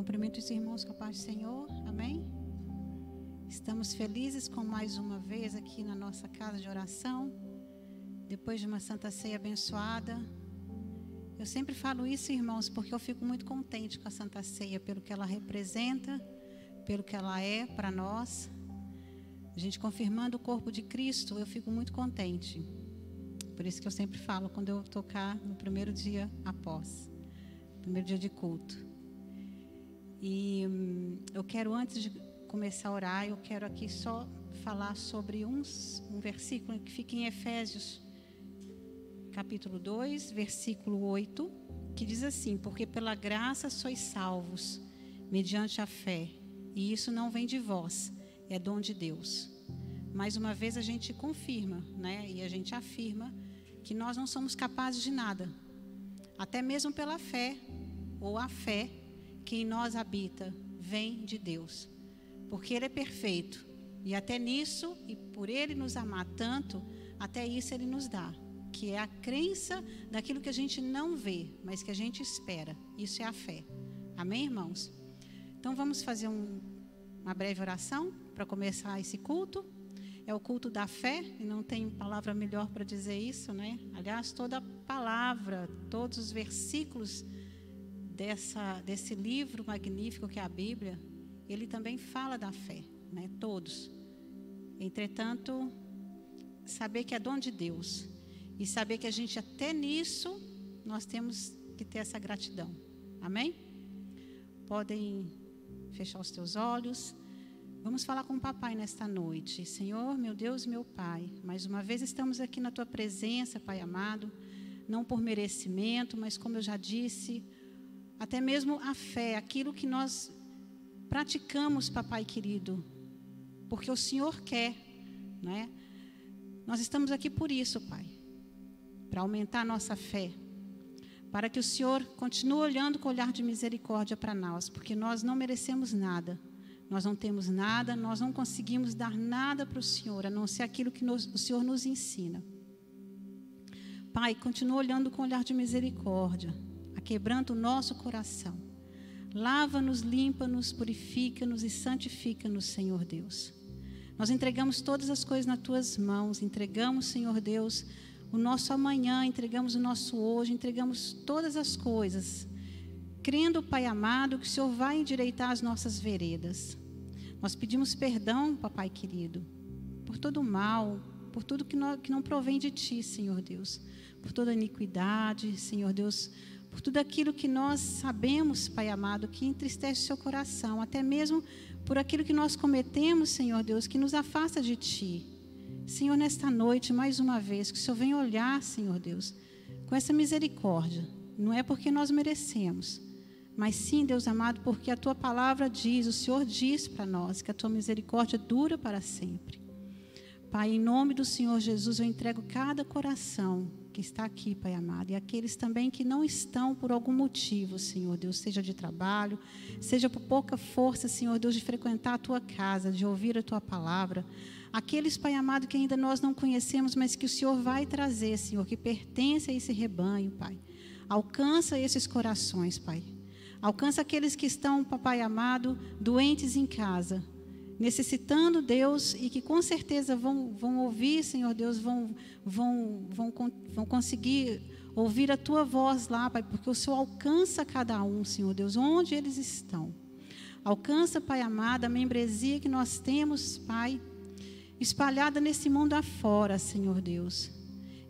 Cumprimento os irmãos com a paz do Senhor, amém? Estamos felizes com mais uma vez aqui na nossa casa de oração, depois de uma Santa Ceia abençoada. Eu sempre falo isso, irmãos, porque eu fico muito contente com a Santa Ceia, pelo que ela representa, pelo que ela é para nós. A gente confirmando o corpo de Cristo, eu fico muito contente. Por isso que eu sempre falo, quando eu tocar no primeiro dia após, primeiro dia de culto. E eu quero, antes de começar a orar, eu quero aqui só falar sobre um versículo que fica em Efésios, capítulo 2, versículo 8, que diz assim: porque pela graça sois salvos, mediante a fé, e isso não vem de vós, é dom de Deus. Mais uma vez a gente confirma, né? E a gente afirma que nós não somos capazes de nada, até mesmo pela fé, ou a fé que em nós habita, vem de Deus, porque Ele é perfeito, e até nisso, e por Ele nos amar tanto, até isso Ele nos dá, que é a crença daquilo que a gente não vê, mas que a gente espera. Isso é a fé, amém, irmãos? Então vamos fazer uma breve oração para começar esse culto. É o culto da fé, e não tem palavra melhor para dizer isso, né? Aliás, toda a palavra, todos os versículos desse livro magnífico que é a Bíblia, ele também fala da fé, né? Todos. Entretanto, saber que é dom de Deus e saber que a gente até nisso nós temos que ter essa gratidão. Amém? Podem fechar os teus olhos. Vamos falar com o papai nesta noite. Senhor, meu Deus e meu Pai, mais uma vez estamos aqui na tua presença, Pai amado, não por merecimento, mas como eu já disse, até mesmo a fé, aquilo que nós praticamos, papai querido, porque o Senhor quer, né? Nós estamos aqui por isso, Pai, para aumentar a nossa fé, para que o Senhor continue olhando com olhar de misericórdia para nós, porque nós não merecemos nada, nós não temos nada, nós não conseguimos dar nada para o Senhor, a não ser aquilo que o Senhor nos ensina. Pai, continua olhando com olhar de misericórdia, quebrando o nosso coração. Lava-nos, limpa-nos, purifica-nos e santifica-nos, Senhor Deus. Nós entregamos todas as coisas nas tuas mãos, entregamos, Senhor Deus, o nosso amanhã, entregamos o nosso hoje, entregamos todas as coisas, crendo, Pai amado, que o Senhor vai endireitar as nossas veredas. Nós pedimos perdão, papai querido, por todo o mal, por tudo que não provém de ti, Senhor Deus, por toda iniquidade, Senhor Deus, por tudo aquilo que nós sabemos, Pai amado, que entristece o seu coração, até mesmo por aquilo que nós cometemos, Senhor Deus, que nos afasta de Ti. Senhor, nesta noite, mais uma vez, que o Senhor venha olhar, Senhor Deus, com essa misericórdia. Não é porque nós merecemos, mas sim, Deus amado, porque a Tua palavra diz, o Senhor diz para nós, que a Tua misericórdia dura para sempre. Pai, em nome do Senhor Jesus, eu entrego cada coração que está aqui, Pai amado, e aqueles também que não estão por algum motivo, Senhor Deus, seja de trabalho, seja por pouca força, Senhor Deus, de frequentar a Tua casa, de ouvir a Tua palavra. Aqueles, Pai amado, que ainda nós não conhecemos, mas que o Senhor vai trazer, Senhor, que pertence a esse rebanho, Pai. Alcança esses corações, Pai. Alcança aqueles que estão, Papai amado, doentes em casa, necessitando, Deus, e que com certeza vão ouvir, Senhor Deus, vão conseguir ouvir a Tua voz lá, Pai, porque o Senhor alcança cada um, Senhor Deus, onde eles estão. Alcança, Pai amado, a membresia que nós temos, Pai, espalhada nesse mundo afora, Senhor Deus.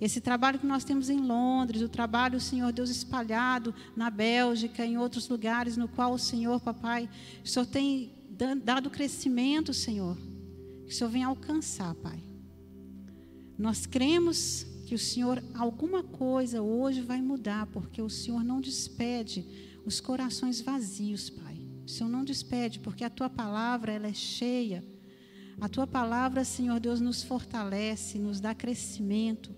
Esse trabalho que nós temos em Londres, o trabalho, Senhor Deus, espalhado na Bélgica, em outros lugares, no qual o Senhor, papai, o Senhor tem dado crescimento, Senhor, que o Senhor venha alcançar, Pai. Nós cremos que o Senhor, alguma coisa hoje vai mudar, porque o Senhor não despede os corações vazios, Pai. O Senhor não despede, porque a Tua palavra, ela é cheia. A Tua palavra, Senhor Deus, nos fortalece, nos dá crescimento.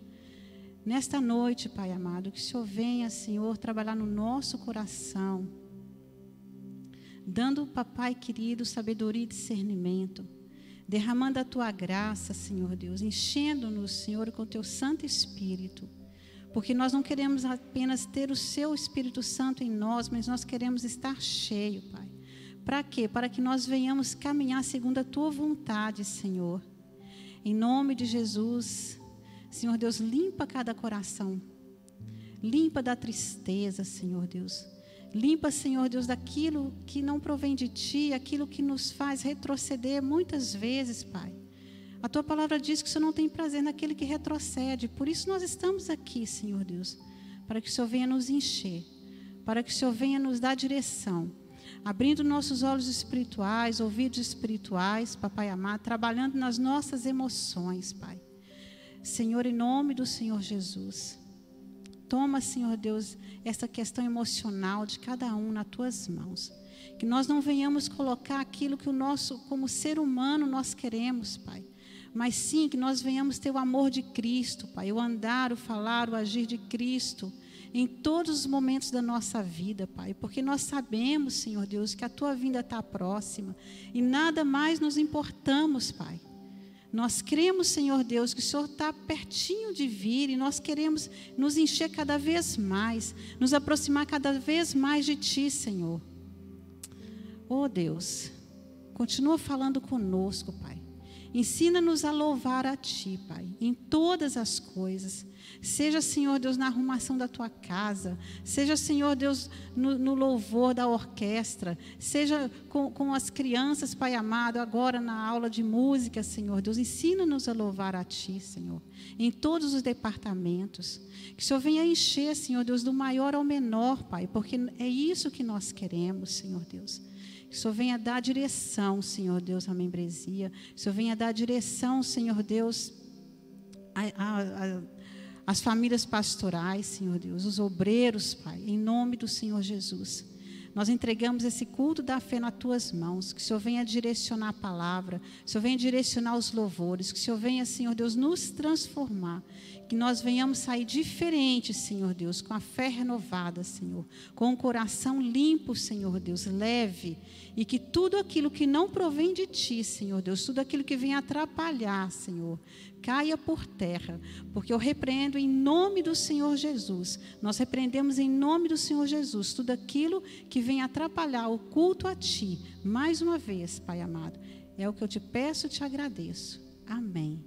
Nesta noite, Pai amado, que o Senhor venha, Senhor, trabalhar no nosso coração, dando, papai querido, sabedoria e discernimento, derramando a Tua graça, Senhor Deus, enchendo-nos, Senhor, com o Teu Santo Espírito, porque nós não queremos apenas ter o Seu Espírito Santo em nós, mas nós queremos estar cheio, Pai. Para quê? Para que nós venhamos caminhar segundo a tua vontade, Senhor. Em nome de Jesus, Senhor Deus, limpa cada coração. Limpa da tristeza, Senhor Deus. Limpa, Senhor Deus, daquilo que não provém de Ti, aquilo que nos faz retroceder muitas vezes, Pai. A Tua palavra diz que o Senhor não tem prazer naquele que retrocede. Por isso nós estamos aqui, Senhor Deus, para que o Senhor venha nos encher, para que o Senhor venha nos dar direção, abrindo nossos olhos espirituais, ouvidos espirituais, Papai amado, trabalhando nas nossas emoções, Pai. Senhor, em nome do Senhor Jesus, toma, Senhor Deus, essa questão emocional de cada um nas Tuas mãos. Que nós não venhamos colocar aquilo que o nosso, como ser humano, nós queremos, Pai. Mas sim, que nós venhamos ter o amor de Cristo, Pai. O andar, o falar, o agir de Cristo em todos os momentos da nossa vida, Pai. Porque nós sabemos, Senhor Deus, que a Tua vinda está próxima. E nada mais nos importamos, Pai. Nós cremos, Senhor Deus, que o Senhor está pertinho de vir e nós queremos nos encher cada vez mais, nos aproximar cada vez mais de Ti, Senhor. Oh Deus, continua falando conosco, Pai. Ensina-nos a louvar a Ti, Pai, em todas as coisas. Seja, Senhor Deus, na arrumação da Tua casa, seja, Senhor Deus, no louvor da orquestra, seja com as crianças, Pai amado, agora na aula de música, Senhor Deus. Ensina-nos a louvar a Ti, Senhor, em todos os departamentos. Que o Senhor venha encher, Senhor Deus, do maior ao menor, Pai, porque é isso que nós queremos, Senhor Deus. Que o Senhor venha dar direção, Senhor Deus, à membresia. Que o Senhor venha dar direção, Senhor Deus, às famílias pastorais, Senhor Deus, os obreiros, Pai, em nome do Senhor Jesus. Nós entregamos esse culto da fé nas Tuas mãos. Que o Senhor venha direcionar a palavra, que o Senhor venha direcionar os louvores, que o Senhor venha, Senhor Deus, nos transformar. Que nós venhamos sair diferentes, Senhor Deus, com a fé renovada, Senhor, com o coração limpo, Senhor Deus, leve, e que tudo aquilo que não provém de Ti, Senhor Deus, tudo aquilo que vem atrapalhar, Senhor, caia por terra, porque eu repreendo em nome do Senhor Jesus. Nós repreendemos em nome do Senhor Jesus tudo aquilo que vem atrapalhar o culto a Ti. Mais uma vez, Pai amado, é o que eu Te peço e Te agradeço. Amém.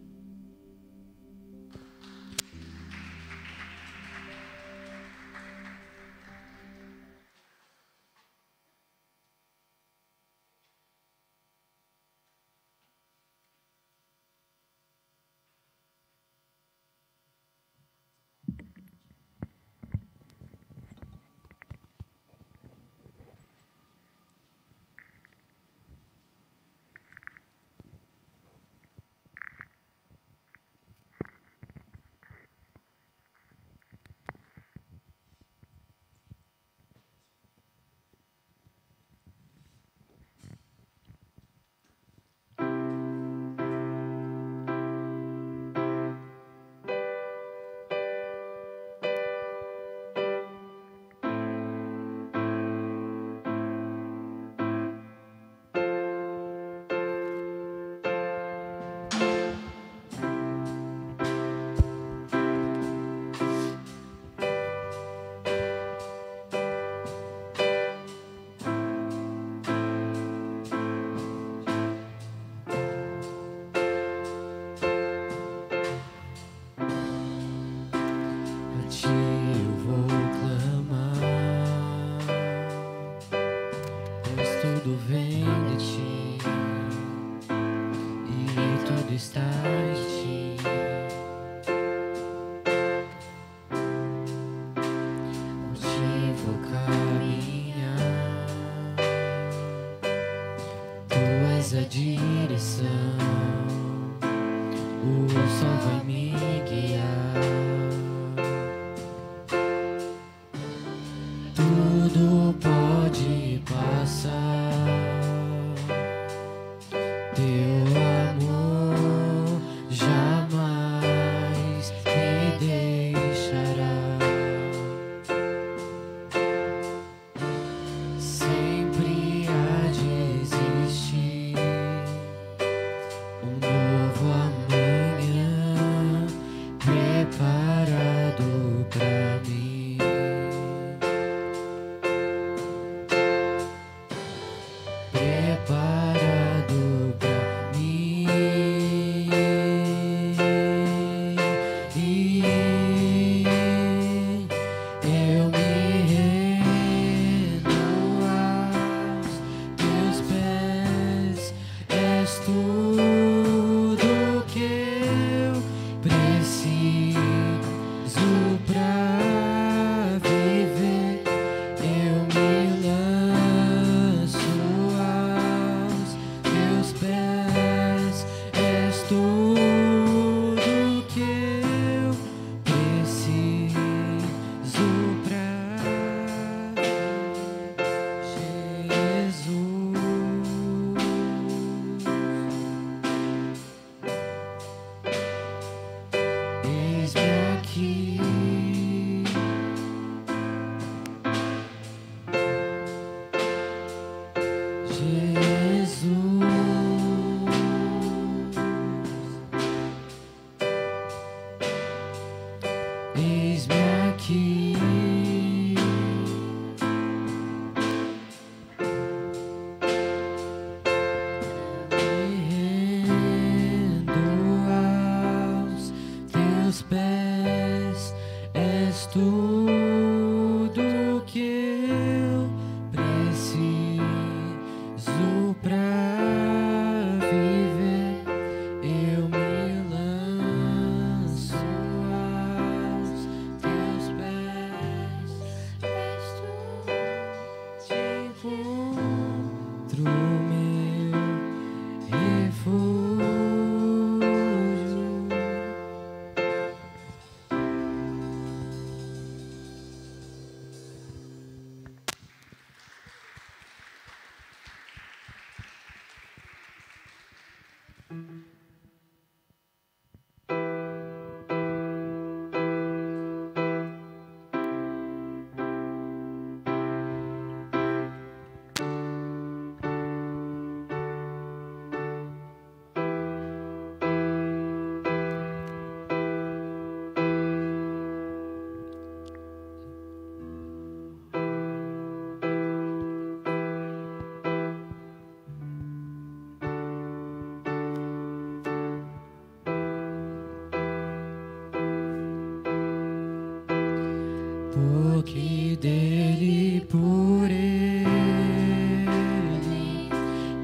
Porque dele, por ele,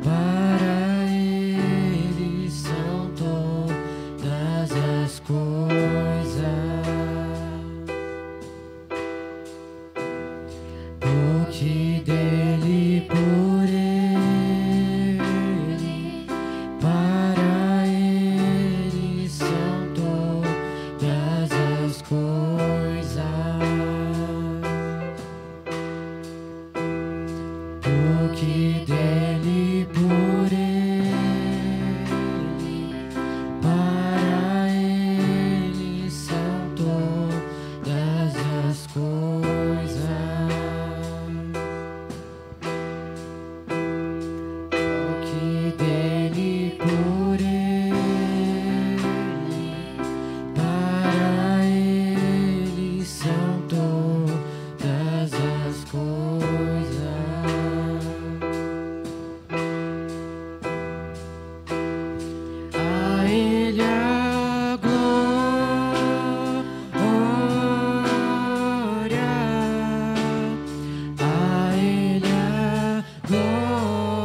para ele são todas as coisas. Porque dele, por ele, para ele são todas as coisas. Porque dele, por ele, para ele são todas as coisas. Porque dele, por ele, para ele são todas as coisas. A ele a glória, a ele a glória,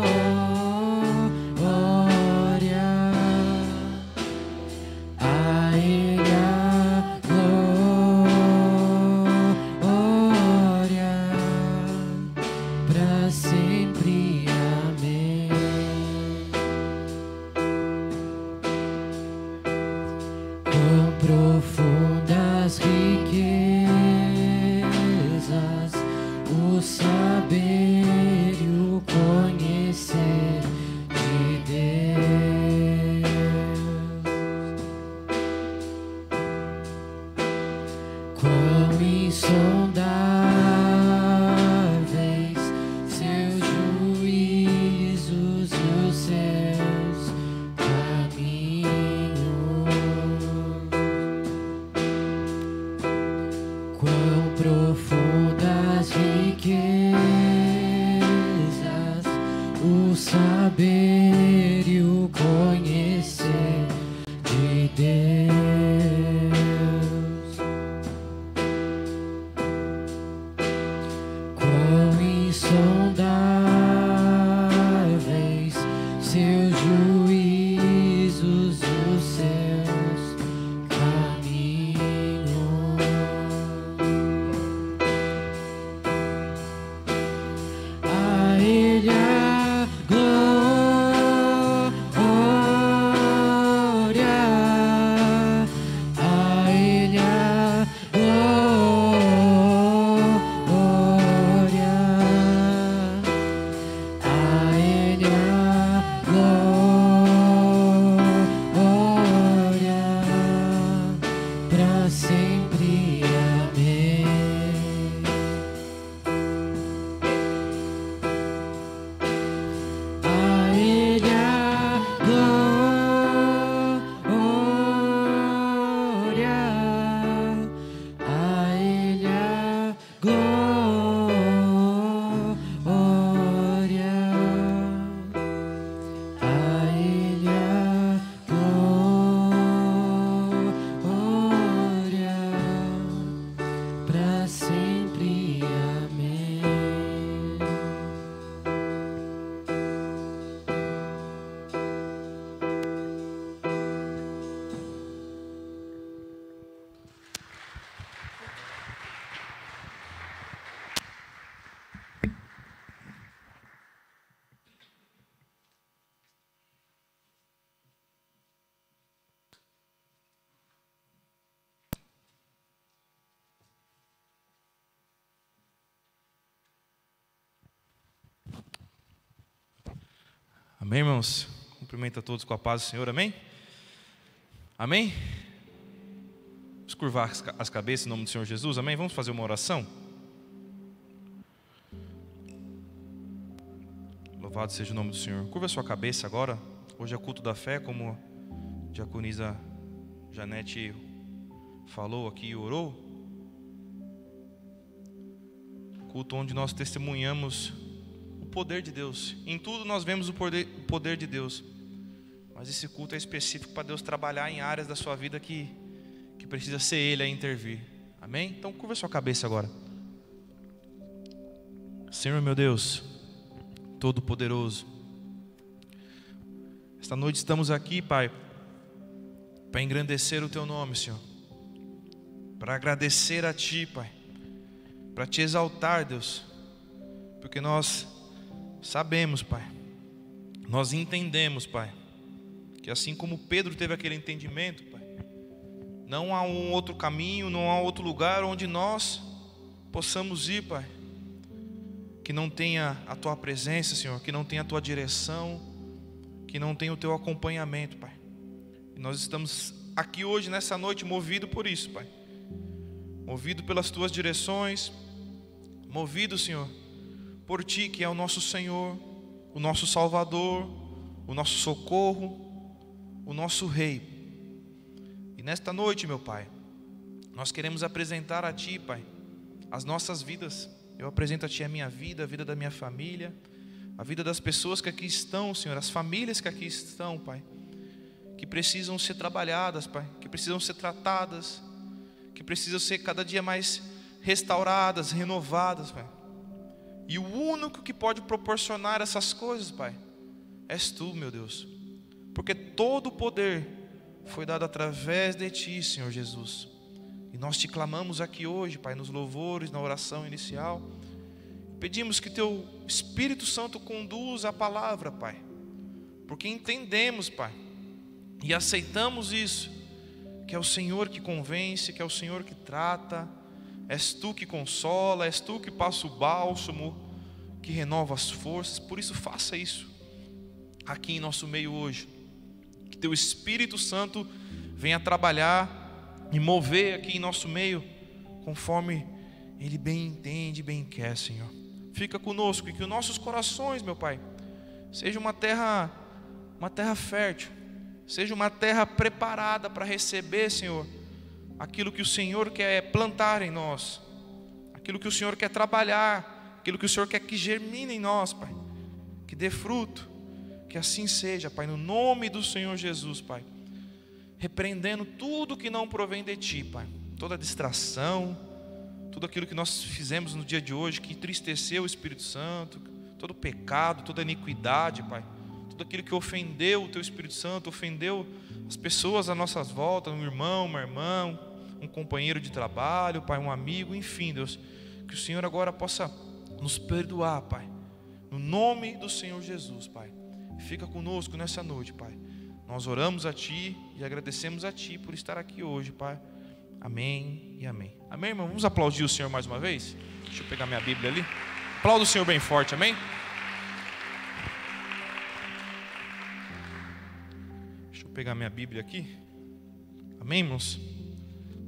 a ele a glória, pra sempre. Amém. Quão profundas riquezas o saber e o conhecer de Deus. Quão insondáveis seus juízos e os seus caminhos. Quão profundas riquezas o saber e o conhecer de Deus. Quão insondáveis seus juízos e os seus caminhos. Amém, irmãos? Cumprimento a todos com a paz do Senhor, amém? Amém? Vamos curvar as cabeças em nome do Senhor Jesus, amém? Vamos fazer uma oração? Louvado seja o nome do Senhor. Curva a sua cabeça agora. Hoje é culto da fé, como a diaconisa Janete falou aqui e orou. Culto onde nós testemunhamos o poder de Deus. Em tudo nós vemos o poder de Deus. Mas esse culto é específico para Deus trabalhar em áreas da sua vida que precisa ser Ele a intervir. Amém? Então curva a sua cabeça agora. Senhor meu Deus, Todo-Poderoso, esta noite estamos aqui, Pai, para engrandecer o Teu nome, Senhor, para agradecer a Ti, Pai, para Te exaltar, Deus, porque nós sabemos, Pai, nós entendemos, Pai, que assim como Pedro teve aquele entendimento, Pai, não há um outro caminho, não há outro lugar onde nós possamos ir, Pai, que não tenha a Tua presença, Senhor, que não tenha a Tua direção, que não tenha o Teu acompanhamento, Pai. E nós estamos aqui hoje, nessa noite, movido por isso, Pai. Movido pelas Tuas direções, movido, Senhor, por Ti, que é o nosso Senhor, o nosso Salvador, o nosso socorro, o nosso Rei. E nesta noite, meu Pai, nós queremos apresentar a Ti, Pai, as nossas vidas. Eu apresento a Ti a minha vida, a vida da minha família, a vida das pessoas que aqui estão, Senhor, as famílias que aqui estão, Pai, que precisam ser trabalhadas, Pai, que precisam ser tratadas, que precisam ser cada dia mais restauradas, renovadas, Pai. E o único que pode proporcionar essas coisas, Pai, és Tu, meu Deus, porque todo o poder foi dado através de Ti, Senhor Jesus. E nós Te clamamos aqui hoje, Pai, nos louvores, na oração inicial. Pedimos que Teu Espírito Santo conduza a palavra, Pai, porque entendemos, Pai, e aceitamos isso, que é o Senhor que convence, que é o Senhor que trata, és Tu que consola, és Tu que passa o bálsamo, que renova as forças. Por isso faça isso aqui em nosso meio hoje, que Teu Espírito Santo venha trabalhar e mover aqui em nosso meio, conforme Ele bem entende, bem quer, Senhor. Fica conosco e que os nossos corações, meu Pai, seja uma terra fértil, seja uma terra preparada para receber, Senhor, aquilo que o Senhor quer plantar em nós, aquilo que o Senhor quer trabalhar, aquilo que o Senhor quer que germine em nós, Pai, que dê fruto, que assim seja, Pai, no nome do Senhor Jesus, Pai. Repreendendo tudo que não provém de Ti, Pai. Toda distração, tudo aquilo que nós fizemos no dia de hoje, que entristeceu o Espírito Santo, todo pecado, toda iniquidade, Pai. Tudo aquilo que ofendeu o Teu Espírito Santo, ofendeu as pessoas à nossa volta, um irmão, uma irmã, um companheiro de trabalho, Pai, um amigo, enfim, Deus. Que o Senhor agora possa nos perdoar, Pai. No nome do Senhor Jesus, Pai. Fica conosco nessa noite, Pai. Nós oramos a Ti e agradecemos a Ti por estar aqui hoje, Pai. Amém e amém. Amém, irmão? Vamos aplaudir o Senhor mais uma vez? Deixa eu pegar minha Bíblia ali. Aplauda o Senhor bem forte, amém? Deixa eu pegar minha Bíblia aqui. Amém, irmãos?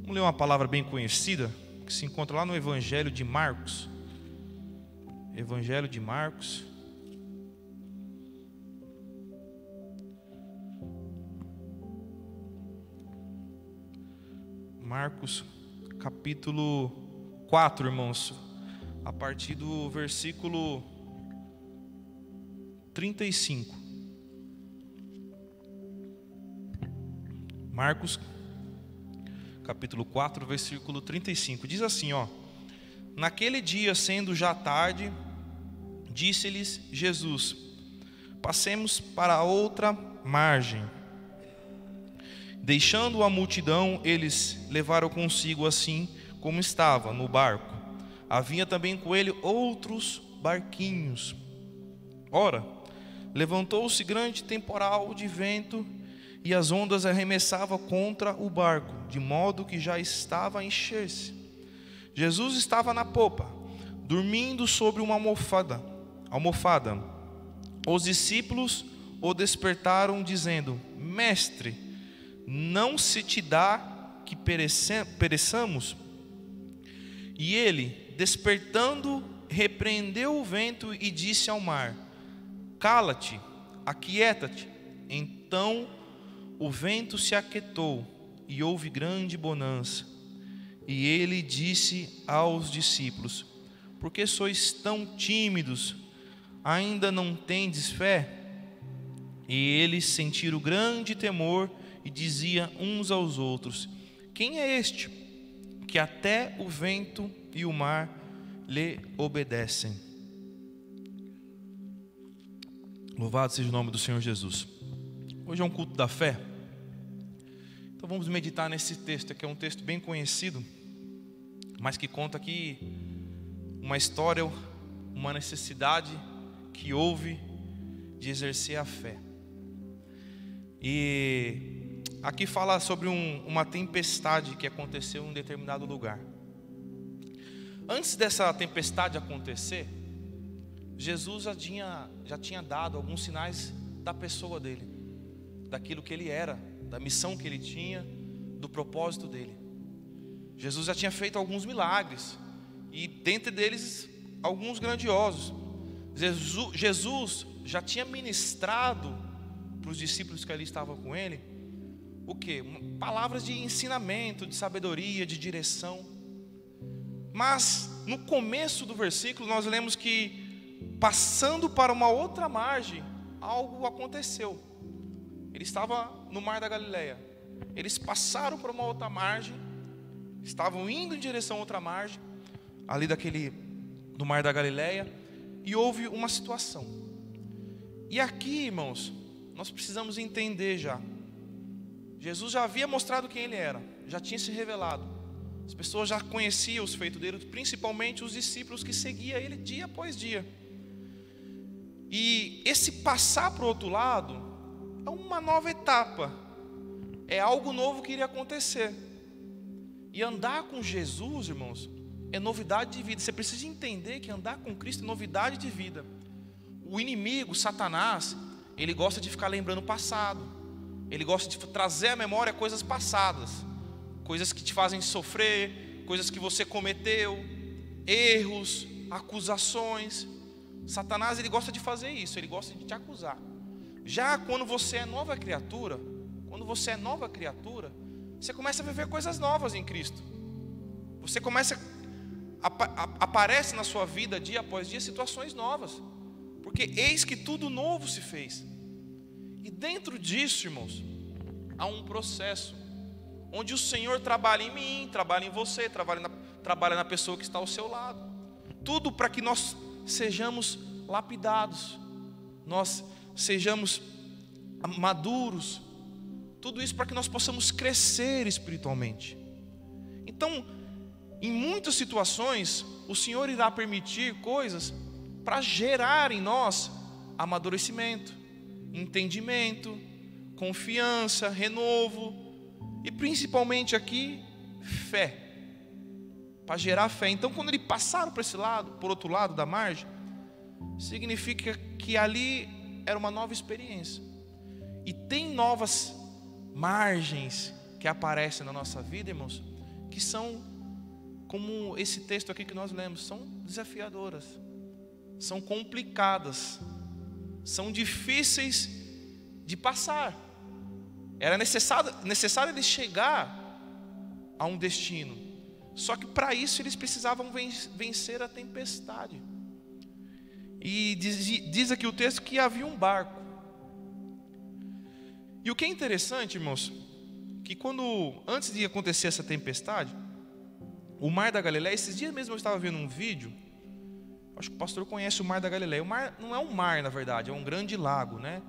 Vamos ler uma palavra bem conhecida, que se encontra lá no Evangelho de Marcos. Evangelho de Marcos. Marcos capítulo 4, irmãos, a partir do versículo 35. Marcos capítulo 4, versículo 35. Diz assim, ó: Naquele dia, sendo já tarde, disse-lhes Jesus: Passemos para a outra margem. Deixando a multidão, eles levaram consigo assim como estava no barco. Havia também com ele outros barquinhos. Ora, levantou-se grande temporal de vento e as ondas arremessavam contra o barco, de modo que já estava a encher-se. Jesus estava na popa, dormindo sobre uma almofada. Os discípulos o despertaram, dizendo: Mestre, não se te dá que pereçamos? E ele, despertando, repreendeu o vento e disse ao mar: Cala-te, aquieta-te. Então o vento se aquietou e houve grande bonança. E ele disse aos discípulos: Por que sois tão tímidos? Ainda não tendes fé? E eles sentiram grande temor e diziam uns aos outros: Quem é este, que até o vento e o mar lhe obedecem? Louvado seja o nome do Senhor Jesus. Hoje é um culto da fé. Então vamos meditar nesse texto, que é um texto bem conhecido, mas que conta aqui uma história, uma necessidade que houve de exercer a fé. E aqui fala sobre uma tempestade que aconteceu em um determinado lugar. Antes dessa tempestade acontecer, Jesus já tinha dado alguns sinais da pessoa dele, daquilo que ele era, da missão que ele tinha, do propósito dele. Jesus já tinha feito alguns milagres, e dentre deles alguns grandiosos. Jesus já tinha ministrado para os discípulos que ali estavam com ele o quê? Palavras de ensinamento, de sabedoria, de direção. Mas no começo do versículo nós lemos que, passando para uma outra margem, algo aconteceu. Ele estava no mar da Galileia. Eles passaram para uma outra margem, estavam indo em direção a outra margem, ali do mar da Galileia, e houve uma situação. E aqui, irmãos, nós precisamos entender já. Jesus já havia mostrado quem ele era, já tinha se revelado. As pessoas já conheciam os feitos dele, principalmente os discípulos que seguiam ele dia após dia. E esse passar para o outro lado é uma nova etapa, é algo novo que iria acontecer. E andar com Jesus, irmãos, é novidade de vida. Você precisa entender que andar com Cristo é novidade de vida. O inimigo, Satanás, ele gosta de ficar lembrando o passado. Ele gosta de trazer à memória coisas passadas, coisas que te fazem sofrer, coisas que você cometeu, erros, acusações. Satanás, ele gosta de fazer isso, ele gosta de te acusar. Já quando você é nova criatura, você começa a viver coisas novas em Cristo. Você começa aparece na sua vida dia após dia situações novas, porque eis que tudo novo se fez. E dentro disso, irmãos, há um processo onde o Senhor trabalha em mim, trabalha em você, trabalha na pessoa que está ao seu lado. Tudo para que nós sejamos lapidados, nós sejamos maduros. Tudo isso para que nós possamos crescer espiritualmente. Então, em muitas situações, o Senhor irá permitir coisas para gerar em nós amadurecimento, entendimento, confiança, renovo e principalmente aqui, fé, para gerar fé. Então, quando eles passaram para esse lado, por outro lado da margem, significa que ali era uma nova experiência. E tem novas margens que aparecem na nossa vida, irmãos, que são, como esse texto aqui que nós lemos, são desafiadoras, são complicadas, são difíceis de passar. Era necessário eles chegar a um destino. Só que para isso eles precisavam vencer a tempestade. E diz aqui o texto que havia um barco. E o que é interessante, irmãos, que antes de acontecer essa tempestade, o mar da Galileia, esses dias mesmo eu estava vendo um vídeo, acho que o pastor conhece o mar da Galileia. O mar não é um mar, na verdade, é um grande lago, né?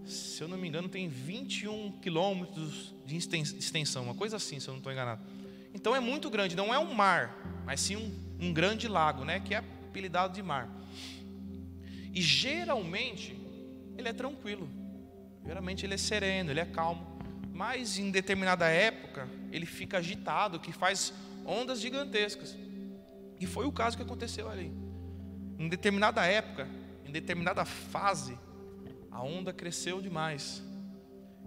Se eu não me engano, tem 21 quilômetros de extensão, uma coisa assim, se eu não estou enganado. Então é muito grande, não é um mar, mas sim um grande lago, né? Que é apelidado de mar. E geralmente ele é tranquilo, geralmente ele é sereno, ele é calmo. Mas em determinada época ele fica agitado, que faz ondas gigantescas. E foi o caso que aconteceu ali. Em determinada época, em determinada fase, A onda cresceu demais.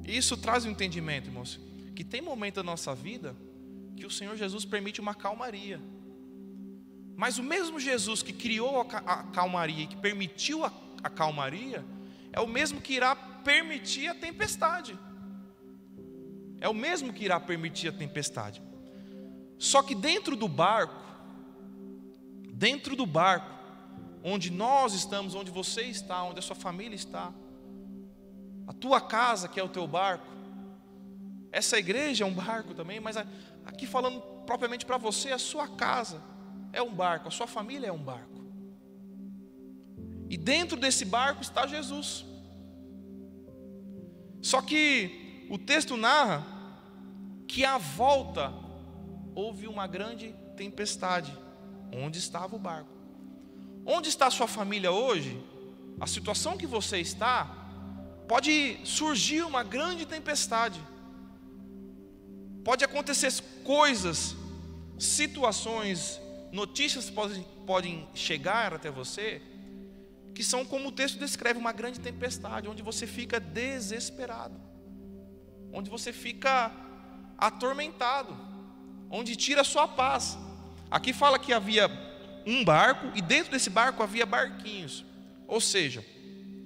E isso traz um entendimento, irmãos, que tem momento da nossa vida que o Senhor Jesus permite uma calmaria. Mas o mesmo Jesus que criou a calmaria e que permitiu a calmaria, é o mesmo que irá permitir a tempestade. É o mesmo que irá permitir a tempestade. Só que dentro do barco, onde nós estamos, onde você está, onde a sua família está, a tua casa que é o teu barco, essa igreja é um barco também, mas aqui falando propriamente para você, a sua casa é um barco, a sua família é um barco. E dentro desse barco está Jesus. Só que o texto narra que à volta houve uma grande tempestade. Onde estava o barco? Onde está a sua família hoje? A situação que você está, pode surgir uma grande tempestade. Pode acontecer coisas, situações, notícias podem chegar até você, que são como o texto descreve, uma grande tempestade, onde você fica desesperado, onde você fica atormentado, onde tira a sua paz. Aqui fala que havia um barco e dentro desse barco havia barquinhos. Ou seja,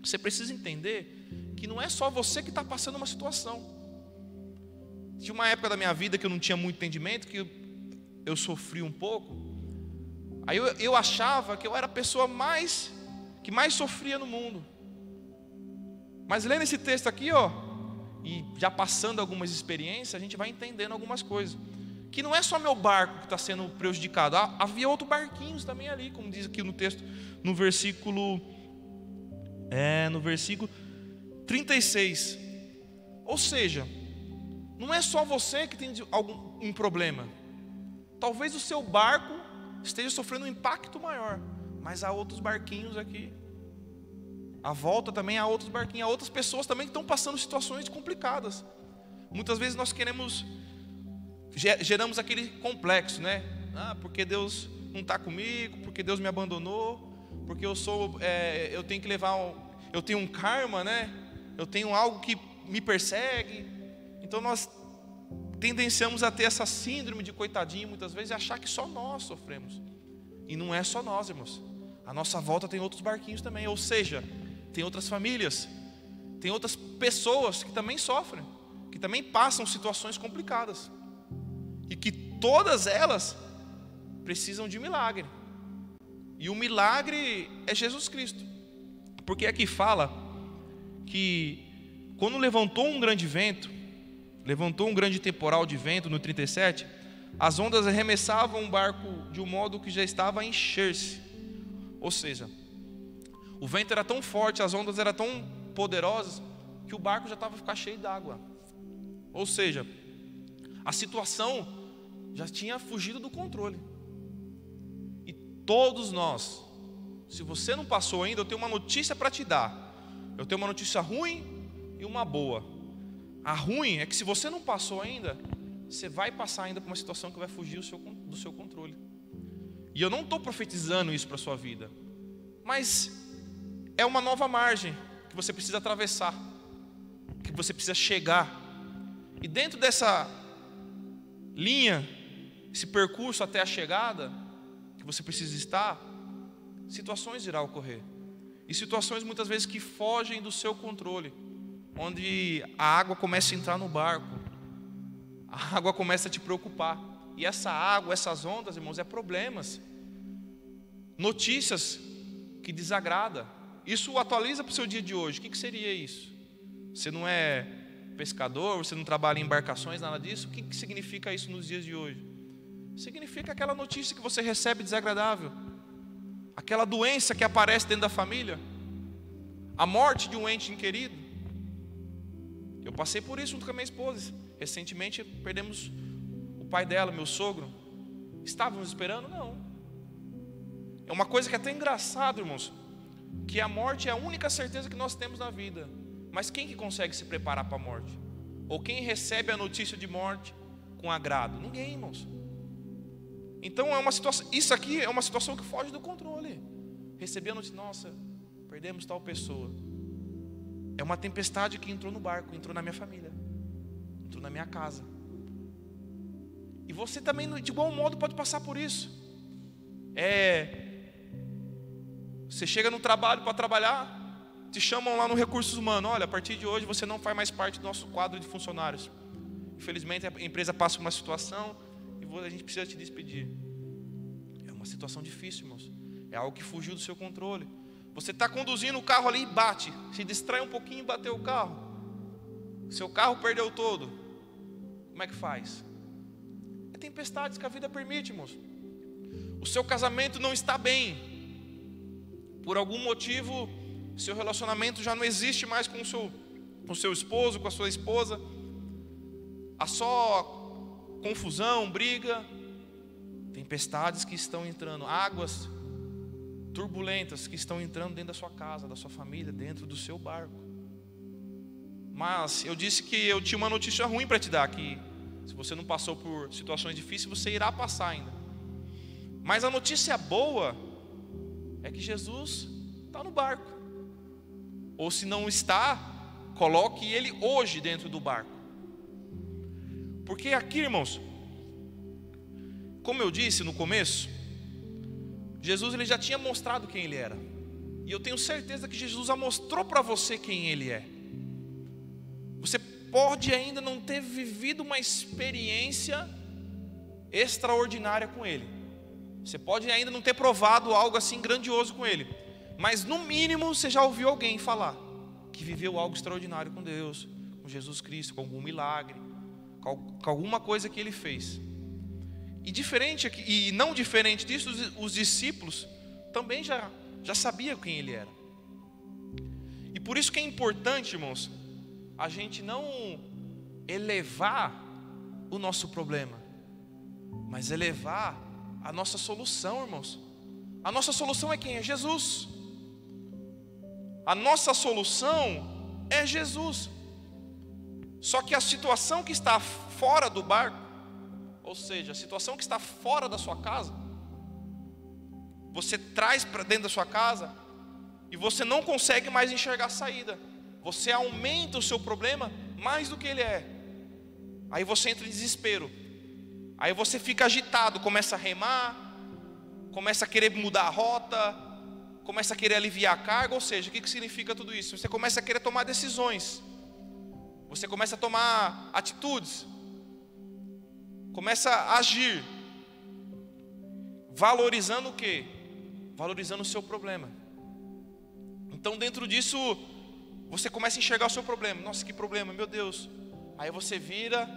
você precisa entender que não é só você que está passando uma situação. Tinha uma época da minha vida que eu não tinha muito entendimento, que eu sofri um pouco. Aí eu achava que eu era a pessoa que mais sofria no mundo. Mas lendo esse texto aqui, e já passando algumas experiências, a gente vai entendendo algumas coisas. Que não é só meu barco que está sendo prejudicado. Havia outros barquinhos também ali, como diz aqui no texto, no versículo 36. Ou seja, não é só você que tem um problema. Talvez o seu barco esteja sofrendo um impacto maior, mas há outros barquinhos aqui. À volta também há outros barquinhos, há outras pessoas também que estão passando situações complicadas. Muitas vezes nós geramos aquele complexo, né? Porque Deus não está comigo, porque Deus me abandonou, porque eu tenho que eu tenho um karma, né? Eu tenho algo que me persegue. Então nós tendenciamos a ter essa síndrome de coitadinho muitas vezes e achar que só nós sofremos. E não é só nós, irmãos. À nossa volta tem outros barquinhos também, ou seja, tem outras famílias, tem outras pessoas que também sofrem, que também passam situações complicadas. E que todas elas precisam de milagre. E o milagre é Jesus Cristo. Porque aqui fala que quando levantou um grande vento, levantou um grande temporal de vento no 37, as ondas arremessavam o barco de um modo que já estava a encher-se. Ou seja, o vento era tão forte, as ondas eram tão poderosas, que o barco já estava a ficar cheio d'água. Ou seja, a situação já tinha fugido do controle. E todos nós, se você não passou ainda, eu tenho uma notícia para te dar. Eu tenho uma notícia ruim e uma boa. A ruim é que se você não passou ainda, você vai passar ainda por uma situação que vai fugir do seu controle. E eu não estou profetizando isso para a sua vida, mas é uma nova margem que você precisa atravessar, que você precisa chegar. E dentro dessa linha, esse percurso até a chegada que você precisa estar, situações irão ocorrer. E situações muitas vezes que fogem do seu controle, onde a água começa a entrar no barco, a água começa a te preocupar. E essa água, essas ondas, irmãos, é problemas, notícias que desagrada. Isso atualiza para o seu dia de hoje. O que seria isso? Você não é pescador, você não trabalha em embarcações, nada disso. O que significa isso nos dias de hoje? Significa aquela notícia que você recebe desagradável, aquela doença que aparece dentro da família, a morte de um ente querido. Eu passei por isso junto com a minha esposa. Recentemente perdemos o pai dela, meu sogro. Estávamos esperando? Não. É uma coisa que é até engraçado, irmãos, que a morte é a única certeza que nós temos na vida. Mas quem que consegue se preparar para a morte? Ou quem recebe a notícia de morte com agrado? Ninguém, irmãos. Então é uma situação, isso aqui é uma situação que foge do controle. Receber a notícia, nossa, perdemos tal pessoa. É uma tempestade que entrou no barco, entrou na minha família, entrou na minha casa. E você também, de igual modo, pode passar por isso. Você chega no trabalho para trabalhar, te chamam lá no Recursos Humanos: olha, a partir de hoje você não faz mais parte do nosso quadro de funcionários. Infelizmente a empresa passa por uma situação e a gente precisa te despedir. É uma situação difícil, irmãos. É algo que fugiu do seu controle. Você está conduzindo o carro ali e bate, se distrai um pouquinho e bateu o carro. Seu carro perdeu todo. Como é que faz? É tempestades que a vida permite, irmãos. O seu casamento não está bem. Por algum motivo, seu relacionamento já não existe mais com o seu esposo, com a sua esposa. Há só confusão, briga. Tempestades que estão entrando, águas turbulentas que estão entrando dentro da sua casa, da sua família, dentro do seu barco. Mas eu disse que eu tinha uma notícia ruim para te dar, que se você não passou por situações difíceis, você irá passar ainda. Mas a notícia boa é que Jesus está no barco. Ou se não está, coloque Ele hoje dentro do barco. Porque aqui, irmãos, como eu disse no começo, Jesus ele já tinha mostrado quem Ele era. E eu tenho certeza que Jesus já mostrou para você quem Ele é. Você pode ainda não ter vivido uma experiência extraordinária com Ele. Você pode ainda não ter provado algo assim grandioso com Ele. Mas no mínimo você já ouviu alguém falar que viveu algo extraordinário com Deus, com Jesus Cristo, com algum milagre, com alguma coisa que Ele fez. E não diferente disso, os discípulos também já sabiam quem Ele era. E por isso que é importante, irmãos, a gente não elevar o nosso problema, mas elevar a nossa solução, irmãos. A nossa solução é quem? É Jesus. A nossa solução é Jesus. Só que a situação que está fora do barco, ou seja, a situação que está fora da sua casa, você traz para dentro da sua casa e você não consegue mais enxergar a saída. Você aumenta o seu problema mais do que ele é. Aí você entra em desespero. Aí você fica agitado, começa a remar, começa a querer mudar a rota, começa a querer aliviar a carga. Ou seja, o que significa tudo isso? Você começa a querer tomar decisões. Você começa a tomar atitudes. Começa a agir, valorizando o quê? Valorizando o seu problema. Então dentro disso, você começa a enxergar o seu problema. Nossa, que problema, meu Deus. Aí você vira,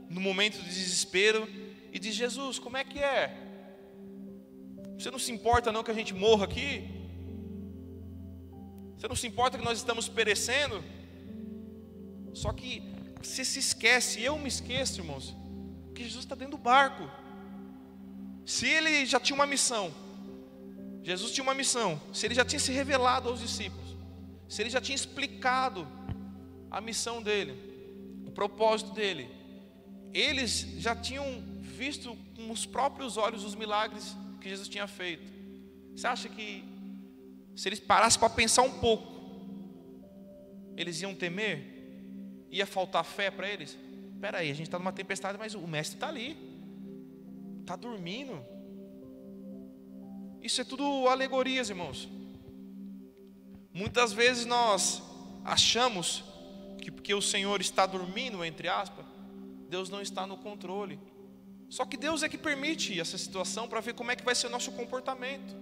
no momento de desespero, e diz: Jesus, como é que é? Você não se importa não que a gente morra aqui? Você não se importa que nós estamos perecendo? Só que você se esquece, eu me esqueço, irmãos, que Jesus está dentro do barco. Se Ele já tinha uma missão, Jesus tinha uma missão, se Ele já tinha se revelado aos discípulos, se Ele já tinha explicado a missão dEle, o propósito dEle, eles já tinham visto com os próprios olhos os milagres que Jesus tinha feito. Você acha que se eles parassem para pensar um pouco, eles iam temer? Ia faltar fé para eles? Espera aí, a gente está numa tempestade, mas o mestre está ali, está dormindo. Isso é tudo alegorias, irmãos. Muitas vezes nós achamos que porque o Senhor está dormindo, entre aspas, Deus não está no controle. Só que Deus é que permite essa situação para ver como é que vai ser o nosso comportamento.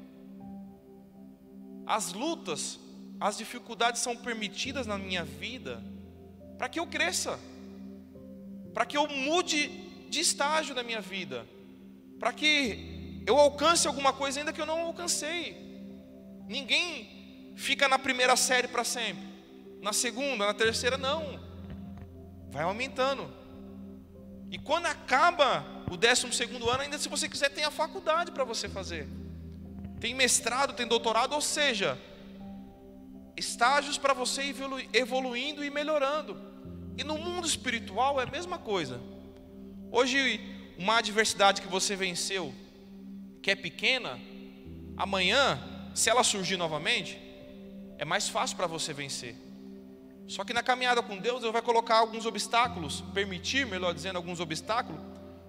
As lutas, as dificuldades são permitidas na minha vida para que eu cresça, para que eu mude de estágio na minha vida, para que eu alcance alguma coisa ainda que eu não alcancei. Ninguém fica na primeira série para sempre, na segunda, na terceira, não. Vai aumentando. E quando acaba o 12º ano, ainda se você quiser, tem a faculdade para você fazer. Tem mestrado, tem doutorado, ou seja, estágios para você ir evoluindo e melhorando. E no mundo espiritual é a mesma coisa. Hoje, uma adversidade que você venceu, que é pequena, amanhã, se ela surgir novamente, é mais fácil para você vencer. Só que na caminhada com Deus, Deus vai colocar alguns obstáculos, permitir, melhor dizendo, alguns obstáculos,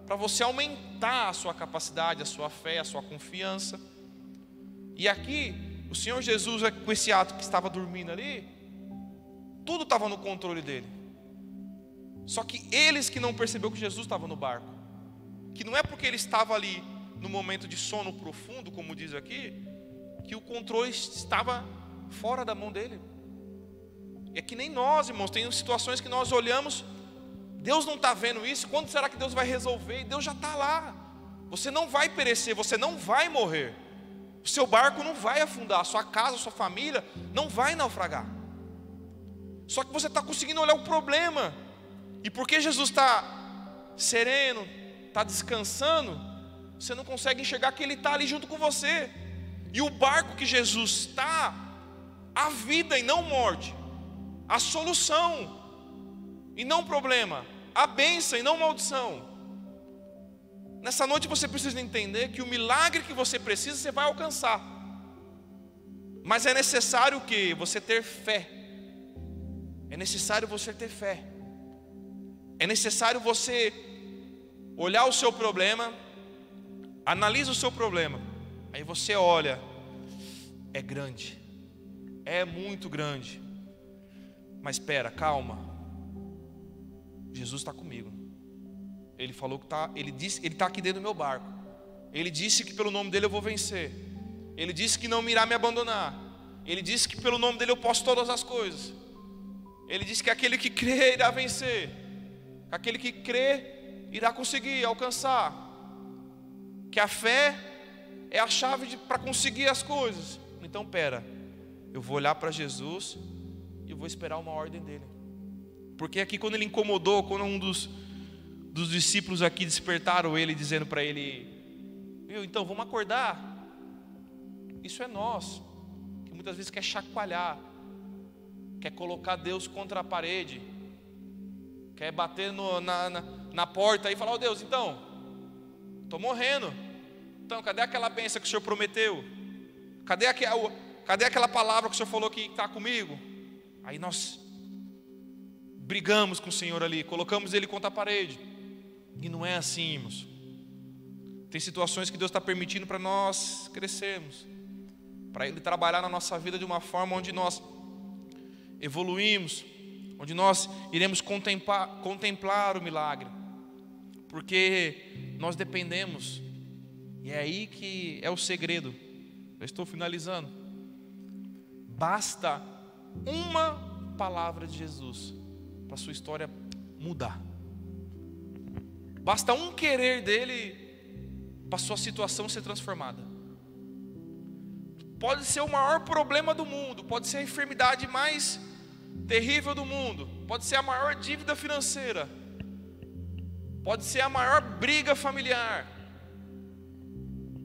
para você aumentar a sua capacidade, a sua fé, a sua confiança. E aqui, o Senhor Jesus, com esse ato que estava dormindo ali, tudo estava no controle dele. Só que eles que não perceberam que Jesus estava no barco, que não é porque ele estava ali no momento de sono profundo, como diz aqui, que o controle estava fora da mão dele. É que nem nós, irmãos, tem situações que nós olhamos, Deus não está vendo isso, quando será que Deus vai resolver? E Deus já está lá. Você não vai perecer, você não vai morrer, o seu barco não vai afundar, a sua casa, a sua família não vai naufragar. Só que você está conseguindo olhar o problema, e porque Jesus está sereno, está descansando, você não consegue enxergar que Ele está ali junto com você. E o barco que Jesus está, a vida e não morte, a solução e não problema, a bênção e não maldição. Nessa noite você precisa entender que o milagre que você precisa, você vai alcançar. Mas é necessário que você ter fé. É necessário você ter fé. É necessário você olhar o seu problema, analisa o seu problema, aí você olha, é grande, é muito grande, mas espera, calma, Jesus está comigo. Ele falou que está, ele está aqui dentro do meu barco. Ele disse que pelo nome dele eu vou vencer. Ele disse que não me irá me abandonar. Ele disse que pelo nome dele eu posso todas as coisas. Ele disse que aquele que crê irá vencer. Aquele que crê irá conseguir alcançar. Que a fé é a chave para conseguir as coisas. Então pera, eu vou olhar para Jesus e eu vou esperar uma ordem dele. Porque aqui quando ele incomodou, quando um dos discípulos aqui despertaram ele, dizendo para ele: viu, então vamos acordar. Isso é nós, que muitas vezes quer chacoalhar, quer colocar Deus contra a parede, quer bater na porta e falar: ó Deus, então, estou morrendo. Então, cadê aquela bênção que o Senhor prometeu? Cadê aquela palavra que o Senhor falou que está comigo? Aí nós brigamos com o Senhor ali, colocamos Ele contra a parede. E não é assim, irmãos. Tem situações que Deus está permitindo para nós crescermos, para Ele trabalhar na nossa vida de uma forma onde nós evoluímos, onde nós iremos contemplar o milagre, porque nós dependemos. E é aí que é o segredo. Eu estou finalizando. Basta uma palavra de Jesus para a sua história mudar. Basta um querer dele para a sua situação ser transformada. Pode ser o maior problema do mundo, pode ser a enfermidade mais terrível do mundo, pode ser a maior dívida financeira, pode ser a maior briga familiar,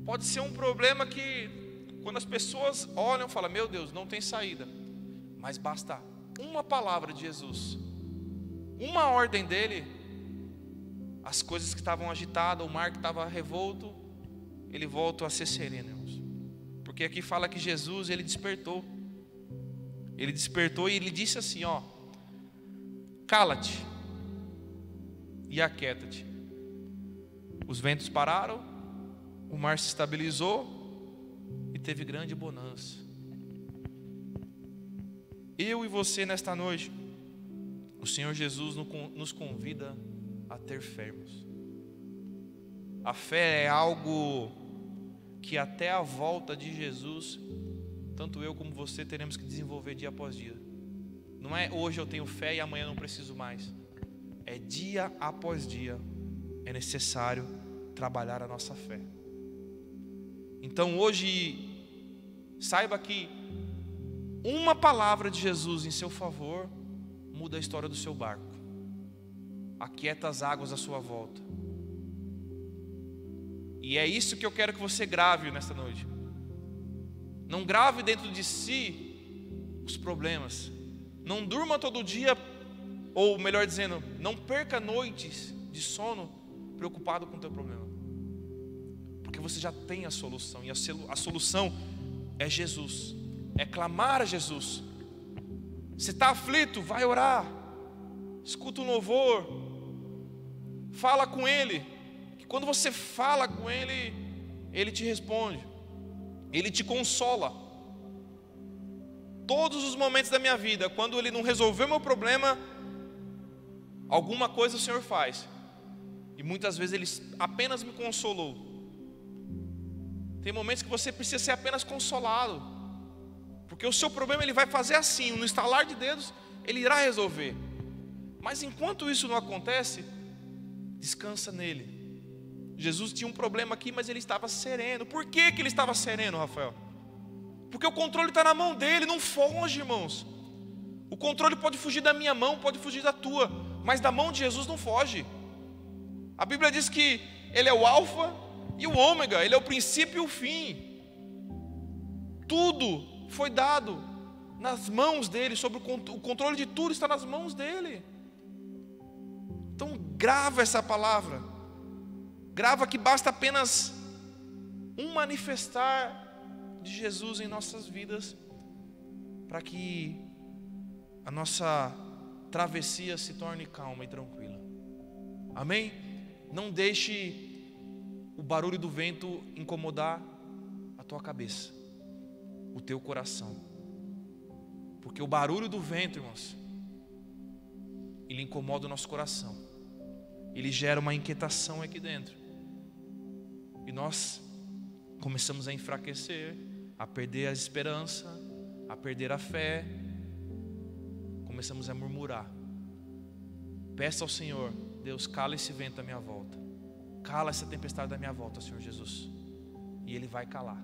pode ser um problema que quando as pessoas olham falam: meu Deus, não tem saída. Mas basta uma palavra de Jesus, uma ordem dele, as coisas que estavam agitadas, o mar que estava revolto, ele volta a ser sereno, irmãos. Porque aqui fala que Jesus, ele despertou e ele disse assim: ó, cala-te e aquieta-te. Os ventos pararam, o mar se estabilizou e teve grande bonança. Eu e você nesta noite, o Senhor Jesus nos convida a ter fé, irmãos. A fé é algo que até a volta de Jesus, tanto eu como você teremos que desenvolver dia após dia. Não é hoje eu tenho fé e amanhã não preciso mais. É dia após dia é necessário trabalhar a nossa fé. Então hoje, saiba que uma palavra de Jesus em seu favor muda a história do seu barco, aquieta as águas à sua volta. E é isso que eu quero que você grave nesta noite. Não grave dentro de si os problemas. Não durma todo dia, ou melhor dizendo, não perca noites de sono preocupado com o teu problema, porque você já tem a solução. E a solução é Jesus, é clamar a Jesus. Você está aflito? Vai orar. Escuta um louvor. Fala com Ele. Que quando você fala com Ele, Ele te responde. Ele te consola. Todos os momentos da minha vida, quando Ele não resolveu meu problema, alguma coisa o Senhor faz. E muitas vezes Ele apenas me consolou. Tem momentos que você precisa ser apenas consolado. Porque o seu problema Ele vai fazer assim, no estalar de dedos, Ele irá resolver. Mas enquanto isso não acontece, descansa nele. Jesus tinha um problema aqui, mas Ele estava sereno. Por que Ele estava sereno, Rafael? Porque o controle está na mão dEle, não foge, irmãos. O controle pode fugir da minha mão, pode fugir da tua, mas da mão de Jesus não foge. A Bíblia diz que Ele é o alfa e o ômega, Ele é o princípio e o fim. Tudo foi dado nas mãos dEle, sobre o controle de tudo está nas mãos dEle. Então grava essa palavra. Grava que basta apenas um manifestar de Jesus em nossas vidas, para que a nossa travessia se torne calma e tranquila. Amém? Não deixe o barulho do vento incomodar a tua cabeça, o teu coração. Porque o barulho do vento, irmãos, ele incomoda o nosso coração. Ele gera uma inquietação aqui dentro. E nós começamos a enfraquecer, a perder a esperança, a perder a fé. Começamos a murmurar. Peça ao Senhor: Deus, cala esse vento à minha volta. Cala essa tempestade da minha volta, Senhor Jesus. E Ele vai calar.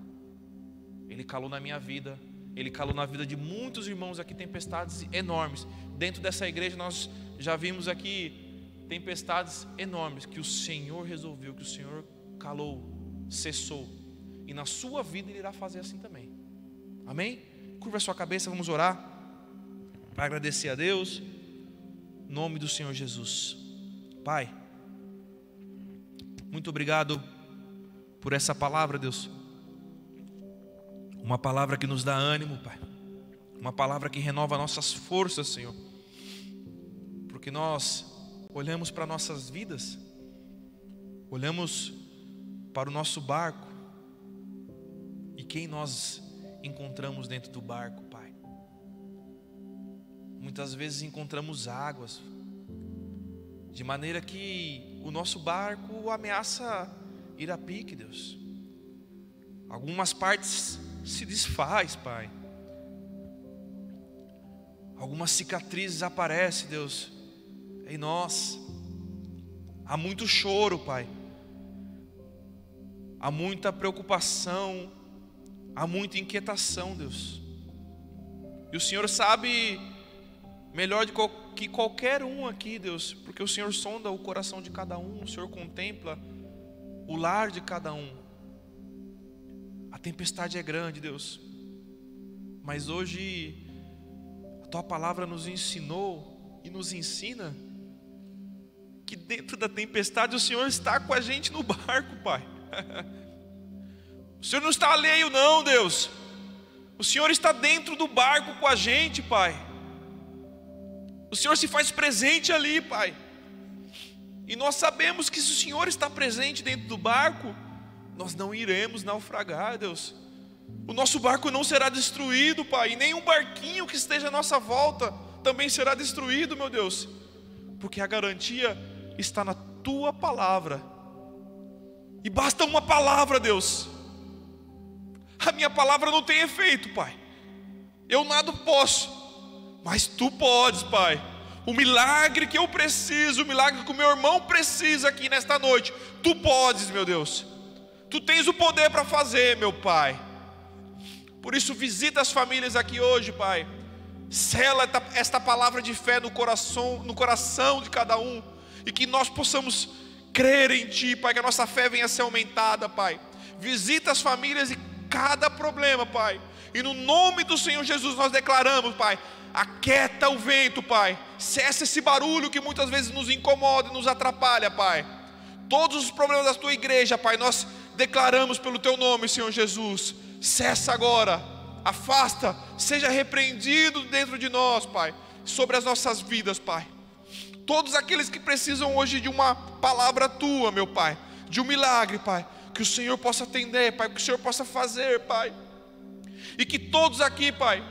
Ele calou na minha vida. Ele calou na vida de muitos irmãos aqui, tempestades enormes. Dentro dessa igreja nós já vimos aqui tempestades enormes que o Senhor resolveu, que o Senhor calou, cessou. E na sua vida Ele irá fazer assim também. Amém? Curva a sua cabeça, vamos orar para agradecer a Deus. Em nome do Senhor Jesus. Pai, muito obrigado por essa palavra, Deus. Uma palavra que nos dá ânimo, Pai. Uma palavra que renova nossas forças, Senhor. Porque nós olhamos para nossas vidas, olhamos para o nosso barco, e quem nós encontramos dentro do barco, Pai? Muitas vezes encontramos águas, de maneira que o nosso barco ameaça ir a pique, Deus. Algumas partes se desfaz, Pai. Algumas cicatrizes aparecem, Deus, em nós. Há muito choro, Pai. Há muita preocupação, há muita inquietação, Deus. E o Senhor sabe melhor que qualquer um aqui, Deus, porque o Senhor sonda o coração de cada um, o Senhor contempla o lar de cada um. A tempestade é grande, Deus, mas hoje a Tua palavra nos ensinou e nos ensina que dentro da tempestade o Senhor está com a gente no barco, Pai. O Senhor não está alheio não, Deus. O Senhor está dentro do barco com a gente, Pai. O Senhor se faz presente ali, Pai. E nós sabemos que se o Senhor está presente dentro do barco, nós não iremos naufragar, Deus. O nosso barco não será destruído, Pai. E nenhum barquinho que esteja à nossa volta também será destruído, meu Deus. Porque a garantia está na Tua palavra. E basta uma palavra, Deus. A minha palavra não tem efeito, Pai. Eu nada posso, mas Tu podes, Pai. O milagre que eu preciso, o milagre que o meu irmão precisa aqui nesta noite, Tu podes, meu Deus. Tu tens o poder para fazer, meu Pai. Por isso visita as famílias aqui hoje, Pai. Sela esta palavra de fé no coração de cada um. E que nós possamos crer em Ti, Pai. Que a nossa fé venha a ser aumentada, Pai. Visita as famílias e cada problema, Pai. E no nome do Senhor Jesus nós declaramos, Pai, aquieta o vento, Pai. Cessa esse barulho que muitas vezes nos incomoda e nos atrapalha, Pai. Todos os problemas da Tua igreja, Pai, nós declaramos pelo Teu nome, Senhor Jesus. Cessa agora, afasta, seja repreendido dentro de nós, Pai, sobre as nossas vidas, Pai. Todos aqueles que precisam hoje de uma palavra Tua, meu Pai, de um milagre, Pai, que o Senhor possa atender, Pai, que o Senhor possa fazer, Pai, e que todos aqui, Pai,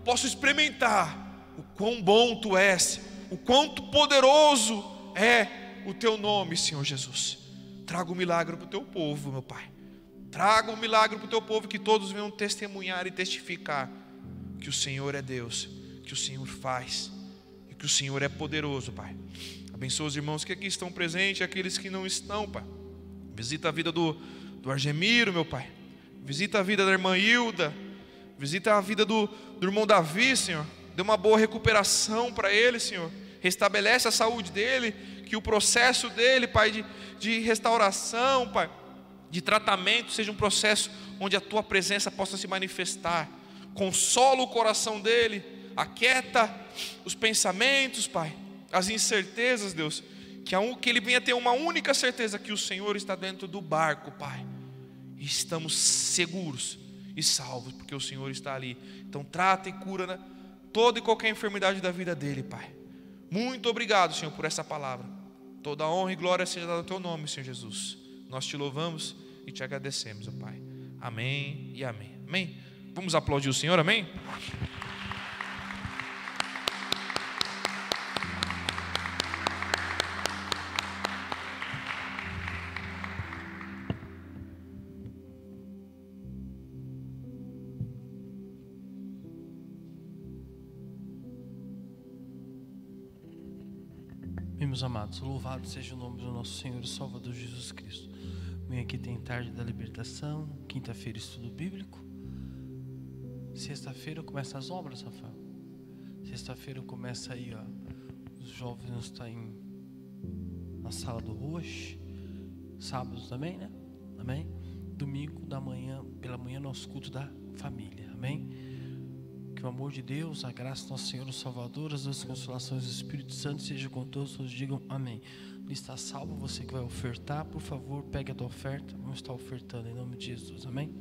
possam experimentar o quão bom Tu és, o quanto poderoso é o Teu nome, Senhor Jesus. Traga um milagre para o Teu povo, meu Pai. Traga um milagre para o Teu povo, que todos venham testemunhar e testificar que o Senhor é Deus, que o Senhor faz e que o Senhor é poderoso, Pai. Abençoa os irmãos que aqui estão presentes e aqueles que não estão, Pai. Visita a vida do Argemiro, meu Pai. Visita a vida da irmã Hilda. Visita a vida do irmão Davi, Senhor. Dê uma boa recuperação para ele, Senhor. Restabelece a saúde dele, que o processo dele, Pai, de restauração, Pai, de tratamento, seja um processo onde a Tua presença possa se manifestar. Consola o coração dele, aquieta os pensamentos, Pai, as incertezas, Deus, que ele venha ter uma única certeza, que o Senhor está dentro do barco, Pai, e estamos seguros e salvos, porque o Senhor está ali. Então trata e cura, né, toda e qualquer enfermidade da vida dele, Pai. Muito obrigado, Senhor, por essa palavra. Toda honra e glória seja dada ao Teu nome, Senhor Jesus. Nós Te louvamos e Te agradecemos, ó Pai. Amém e amém. Amém? Vamos aplaudir o Senhor, amém? Meus amados, louvado seja o nome do nosso Senhor e Salvador Jesus Cristo. Amanhã aqui tem tarde da libertação, quinta-feira estudo bíblico, sexta-feira começa as obras, Rafael. Sexta-feira começa aí, ó, os jovens estão na sala do Roche, sábado também, né? Amém? Domingo pela manhã nosso culto da família, amém? Que o amor de Deus, a graça do nosso Senhor, o Salvador, as duas consolações do Espírito Santo seja com todos, todos digam amém. Está salvo, você que vai ofertar, por favor, pegue a tua oferta, vamos estar ofertando em nome de Jesus, amém?